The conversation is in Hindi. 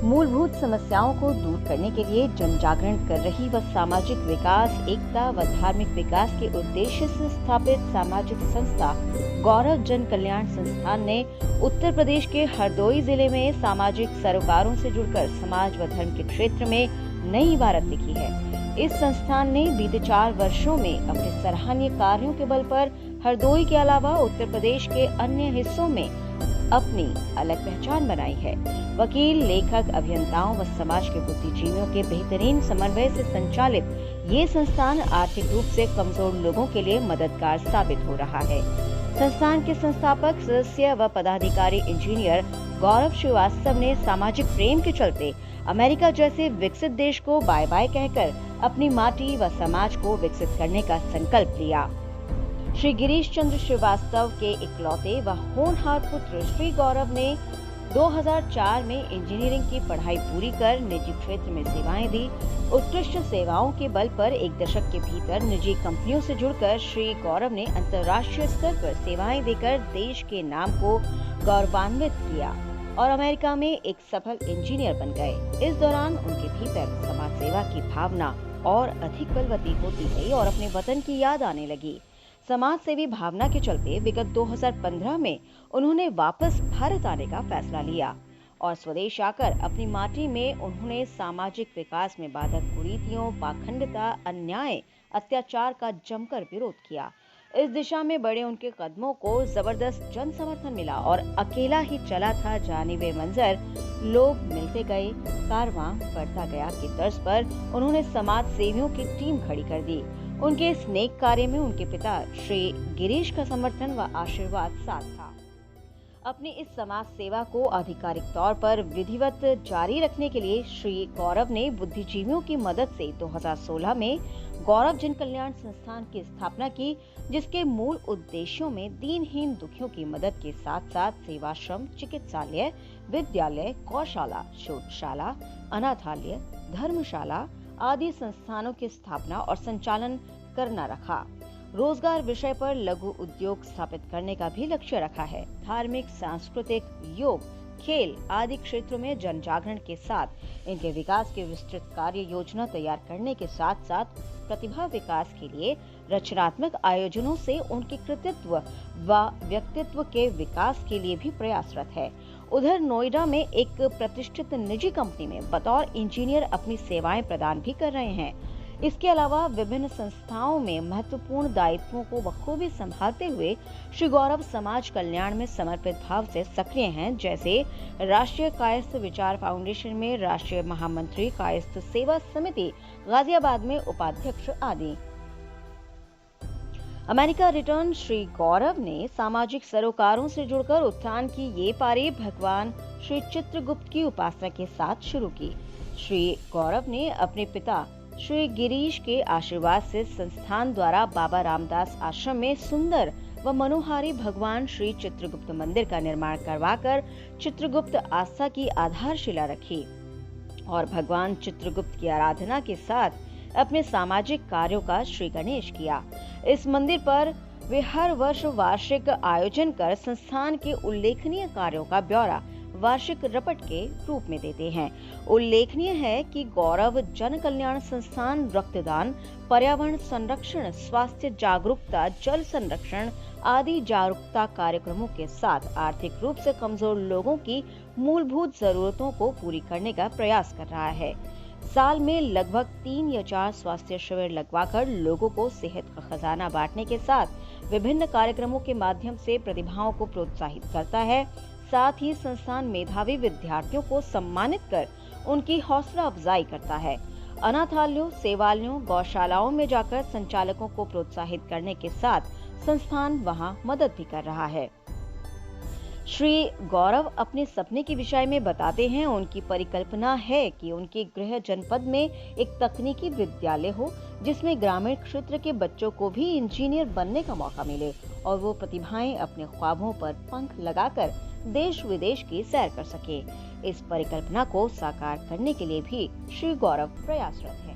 मूलभूत समस्याओं को दूर करने के लिए जन जागरण कर रही व सामाजिक विकास, एकता व धार्मिक विकास के उद्देश्य से स्थापित सामाजिक संस्था गौरव जन कल्याण संस्थान ने उत्तर प्रदेश के हरदोई जिले में सामाजिक सरोकारों से जुड़कर समाज व धर्म के क्षेत्र में नई इबारत लिखी है। इस संस्थान ने बीते 4 वर्षों में अपने सराहनीय कार्यों के बल पर हरदोई के अलावा उत्तर प्रदेश के अन्य हिस्सों में अपनी अलग पहचान बनाई है। वकील, लेखक, अभियंताओं व समाज के बुद्धिजीवियों के बेहतरीन समन्वय से संचालित ये संस्थान आर्थिक रूप से कमजोर लोगों के लिए मददगार साबित हो रहा है। संस्थान के संस्थापक सदस्य व पदाधिकारी इंजीनियर गौरव श्रीवास्तव ने सामाजिक प्रेम के चलते अमेरिका जैसे विकसित देश को बाय बाय कहकर अपनी माटी व समाज को विकसित करने का संकल्प लिया। श्री गिरीश चंद्र श्रीवास्तव के इकलौते व होनहार पुत्र श्री गौरव ने 2004 में इंजीनियरिंग की पढ़ाई पूरी कर निजी क्षेत्र में सेवाएं दी। उत्कृष्ट सेवाओं के बल पर 1 दशक के भीतर निजी कंपनियों से जुड़कर श्री गौरव ने अंतर्राष्ट्रीय स्तर पर सेवाएं देकर देश के नाम को गौरवान्वित किया और अमेरिका में एक सफल इंजीनियर बन गए। इस दौरान उनके भीतर समाज सेवा की भावना और अधिक बलवती होती गई और अपने वतन की याद आने लगी। समाज सेवी भावना के चलते विगत 2015 में उन्होंने वापस भारत आने का फैसला लिया और स्वदेश आकर अपनी माटी में उन्होंने सामाजिक विकास में बाधक कुरीतियों, पाखंडता, अन्याय, अत्याचार का जमकर विरोध किया। इस दिशा में बढ़े उनके कदमों को जबरदस्त जन समर्थन मिला और अकेला ही चला था जाने वे मंजर, लोग मिलते गए, कारवां बढ़ता गया की तर्ज पर उन्होंने समाज सेवियों की टीम खड़ी कर दी। उनके इस नेक कार्य में उनके पिता श्री गिरीश का समर्थन व आशीर्वाद साथ था। अपनी इस समाज सेवा को आधिकारिक तौर पर विधिवत जारी रखने के लिए श्री गौरव ने बुद्धिजीवियों की मदद से 2016 में गौरव जन कल्याण संस्थान की स्थापना की, जिसके मूल उद्देश्यों में दीनहीन दुखियों की मदद के साथ साथ सेवाश्रम, चिकित्सालय, विद्यालय, गौशाला, शोधशाला, अनाथालय, धर्मशाला आदि संस्थानों की स्थापना और संचालन करना रखा। रोजगार विषय पर लघु उद्योग स्थापित करने का भी लक्ष्य रखा है। धार्मिक, सांस्कृतिक, योग, खेल आदि क्षेत्रों में जन जागरण के साथ इनके विकास की विस्तृत कार्य योजना तैयार करने के साथ साथ प्रतिभा विकास के लिए रचनात्मक आयोजनों से उनके कृतित्व व व्यक्तित्व के विकास के लिए भी प्रयासरत है। उधर नोएडा में एक प्रतिष्ठित निजी कंपनी में बतौर इंजीनियर अपनी सेवाएं प्रदान भी कर रहे हैं। इसके अलावा विभिन्न संस्थाओं में महत्वपूर्ण दायित्वों को बखूबी संभालते हुए श्री गौरव समाज कल्याण में समर्पित भाव से सक्रिय हैं, जैसे राष्ट्रीय कायस्थ विचार फाउंडेशन में राष्ट्रीय महामंत्री, कायस्थ सेवा समिति गाजियाबाद में उपाध्यक्ष आदि। अमेरिका रिटर्न श्री गौरव ने सामाजिक सरोकारों से जुड़कर उत्थान की ये पारी भगवान श्री चित्रगुप्त की उपासना के साथ शुरू की। श्री गौरव ने अपने पिता श्री गिरीश के आशीर्वाद से संस्थान द्वारा बाबा रामदास आश्रम में सुंदर व मनोहारी भगवान श्री चित्रगुप्त मंदिर का निर्माण करवाकर चित्रगुप्त आस्था की आधारशिला रखी और भगवान चित्रगुप्त की आराधना के साथ अपने सामाजिक कार्यों का श्री गणेश किया। इस मंदिर पर वे हर वर्ष वार्षिक आयोजन कर संस्थान के उल्लेखनीय कार्यों का ब्यौरा वार्षिक रपट के रूप में देते हैं। उल्लेखनीय है कि गौरव जन कल्याण संस्थान रक्तदान, पर्यावरण संरक्षण, स्वास्थ्य जागरूकता, जल संरक्षण आदि जागरूकता कार्यक्रमों के साथ आर्थिक रूप से कमजोर लोगों की मूलभूत जरूरतों को पूरी करने का प्रयास कर रहा है। साल में लगभग 3 या 4 स्वास्थ्य शिविर लगवाकर लोगों को सेहत का खजाना बांटने के साथ विभिन्न कार्यक्रमों के माध्यम से प्रतिभाओं को प्रोत्साहित करता है। साथ ही संस्थान मेधावी विद्यार्थियों को सम्मानित कर उनकी हौसला अफजाई करता है। अनाथालयों, सेवालयों, गौशालाओं में जाकर संचालकों को प्रोत्साहित करने के साथ संस्थान वहां मदद भी कर रहा है। श्री गौरव अपने सपने के विषय में बताते हैं। उनकी परिकल्पना है कि उनके गृह जनपद में एक तकनीकी विद्यालय हो, जिसमें ग्रामीण क्षेत्र के बच्चों को भी इंजीनियर बनने का मौका मिले और वो प्रतिभाएं अपने ख्वाबों पर पंख लगाकर देश विदेश की सैर कर सके। इस परिकल्पना को साकार करने के लिए भी श्री गौरव प्रयासरत है।